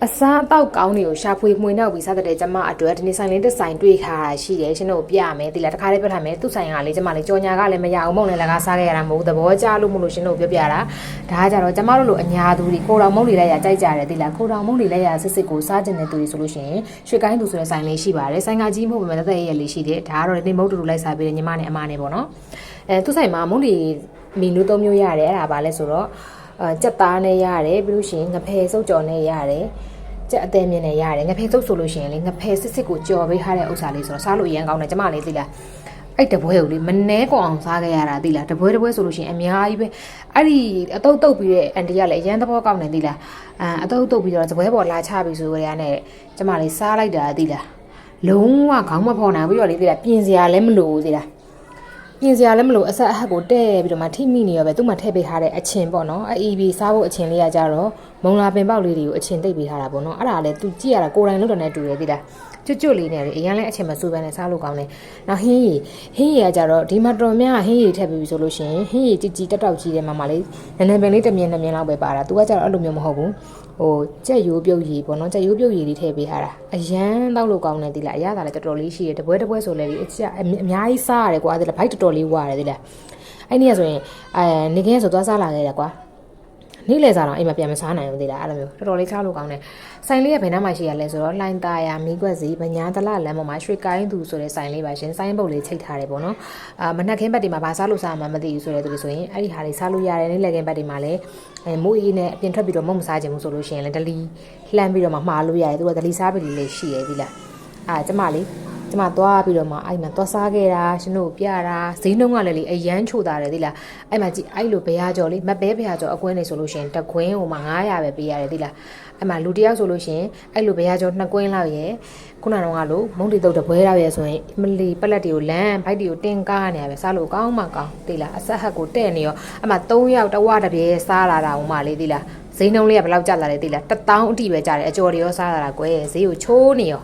အစားအသောက်ကောင်းတွေကိုရှာဖွေမှွေနောက်ပြီးစတဲ့ကျမအတွက်ဒီနေ့ဆိုင်လေးတစ်ဆိုင်တွေ့ခါရှိတယ်ရှင်တို့ပြရမယ်ဒီလားတခါလေးပြောထားမယ်သူ့ဆိုင်ကလေကျမလေးကြော်ညာကလည်းမရအောင်မုံလည်းလကားစားခဲ့ရတာမဟုတ်သဘောကျလို့မလို့ရှင်တို့ပြောပြတာဒါကကြတော့ကျမတို့လိုအညာသူတွေကိုတော်မုံတွေလည်းရကြိုက်ကြတယ်ဒီလားကိုတော်မုံတွေလည်းရစစ်စစ်ကိုစားကျင်တဲ့သူတွေဆိုလို့ရှိရင်ရွှေကိုင်းသူဆိုတဲ့ဆိုင်လေးရှိပါတယ်ဆိုင်ကကြီးမဟုတ်ပေမဲ့တက်ရဲ့လေးရှိတယ်ဒါကတော့ဒီနေ့မုံတူတူလိုက်စားပေးတယ်ညီမနဲ့အမနဲ့ပေါ့နော်သူ့ဆိုင်မှာမုံတွေမီနူ၃မျိုးရတယ်အဲ့ဒါပါလဲဆိုတော့ကြက်သားနဲ့ရတယ်ပြီးလို့ရှိရင်ငဖယ်စုပ်ကြော်နဲ့ရတယ်ကြက်အသေးမြင့်နဲ့ရတယ်ငဖယ်စုပ်ဆိုလို့ရှိရင်လေငဖယ်စစ်စစ်ကိုကြော်ပေးထားတဲ့ဥစ္စာလေးဆိုတော့စားလို့အရင်ကောင်းတယ်ကျမလေးသိလားအဲ့တပွဲကိုလေမနှဲကောင်အောင်စားခဲ့ရတာသိလားတပွဲဆိုလို့ရှိရင်အများကြီးပဲအဲ့ဒီအတုတ်ပြီးတဲ့အန်တီကလည်းအရန်သဘောကောင်းတယ်သိလားအတုတ်ပြီးတော့တပွဲပေါ်လာချပြီးဆိုကြရတဲ့ကျမလေးစားလိုက်တာသိလားလုံးဝခေါင်းမဖော်နိုင်ပြီးတော့လေသိလားပြင်စရာလည်းမလိုဘူးသိလားပြင်စရာလည်းမလို့အဆက်အဟက်ကိုတဲ့ပြီးတော့မှထိမိနေရောပဲသူ့မှာထည့်ပေးထားတဲ့အချင်းပေါ့နော်အီဘီစားဖို့အချင်းလေးကကြတော့မုံလာပင်ပေါက်လေးတွေကိုအချင်းသိပ်ပေးထားတာပေါ့နော်အဲ့ဒါလည်းသူကြည့်ရတာကိုယ်တိုင်လုပ်တယ်နဲ့တူတယ်သိလားကျွတ်လေးနဲ့လေအရင်လည်းအချင်းမစူပန်းနဲ့စားလို့ကောင်းတယ်နောက်ဟင်းရည်ကကြတော့ဒီမှာတော်များဟင်းရည်ထည့်ပြီးဆိုလို့ရှိရင်ဟင်းရည်ကြီးတက်တောက်ကြီးတယ်မလေးနည်းနည်းပင်လေးတစ်မြင်လောက်ပဲပါတာသူကကြတော့အဲ့လိုမျိုးမဟုတ်ဘူးကြက်ရိုးပြုတ်ရည်ပေါ့နော်ကြက်ရိုးပြုတ်ရည်လေးထည့်ပေးထားတာအရန်တောက်လို့ကောင်းတယ်ဒီလားအရသာလည်းတော်တော်လေးရှိတယ်တပွဲဆိုလဲဒီအများကြီးစားရတယ်ကွာဒီလားဘိုက်တော်တော်လေးဝရတယ်ဒီလားအဲ့နေ့ကဆိုရင်နေခင်းဆိုသွားစားလာခဲ့တယ်ကွာနေ့လည်စားတော့အိမ်မှာပြန်မစားနိုင်ဘူးသေးလားအဲ့လိုမျိုးတော်တော်လေးစားလို့ကောင်းတယ်ဆိုင်လေးကဘယ်နှမှာရှိရလဲဆိုတော့လှိုင်းသားရမီးကွက်စီဗညာတလလမ်းပေါ်မှာရွှေကိုင်းသူဆိုတဲ့ဆိုင်လေးပါရှင်ဆိုင်ပုတ်လေးချိတ်ထားတယ်ပေါ့နော်မနက်ခင်းဘက်တွေမှာဘာစားလို့စားမှမသိဘူးဆိုတဲ့သူတွေဆိုရင်အဲ့ဒီဟာလေးစားလို့ရတယ်နေ့လည်ခင်းဘက်တွေမှာလည်းမိုးအေးနဲ့အပြင်ထွက်ပြီးတော့မုံမစားခြင်းဘူးဆိုလို့ရှိရင်လည်းဒလီလှမ်းပြီးတော့မှမှားလို့ရတယ်သူကဒလီစားပြီးလေးရှိရည်ဒီလားကျမသွားပြီးတော့မှအဲ့မှာသွားစားခဲ့တာရှင်တို့ပြတာဈေးနှုန်းကလည်းလေအရန်ချိုတာတယ်သိလားအဲ့မှာကြည့်အဲ့လိုဘရားကြော်လေးမပဲဘရားကြော်အကွင်းနေဆိုလို့ရှိရင်တကွင်းဟိုမှာ900ပဲပေးရတယ်သိလားအဲ့မှာလူတယောက်ဆိုလို့ရှိရင်အဲ့လိုဘရားကြော်2ကွင်းလောက်ရယ်ခုနကတော့လို့မုံတီတုတ်တပွဲလောက်ရယ်ဆိုရင်မလီပလက်တွေကိုလမ်းဘိုက်တွေကိုတင်ကားနေရပဲစားလို့ကောင်းမှကောင်းသိလားအဆက်ဟက်ကိုတဲ့နေရောအဲ့မှာ3ယောက်တဝတပြေစားလာတာဟိုမှာလေသိလားဈေးနှုန်းလေးကဘယ်လောက်ကျလာလဲသိလား1000အထိပဲကျတယ်အကျော်တွေရောစားလာတာကွယ်ဈေးကိုချိုးနေရော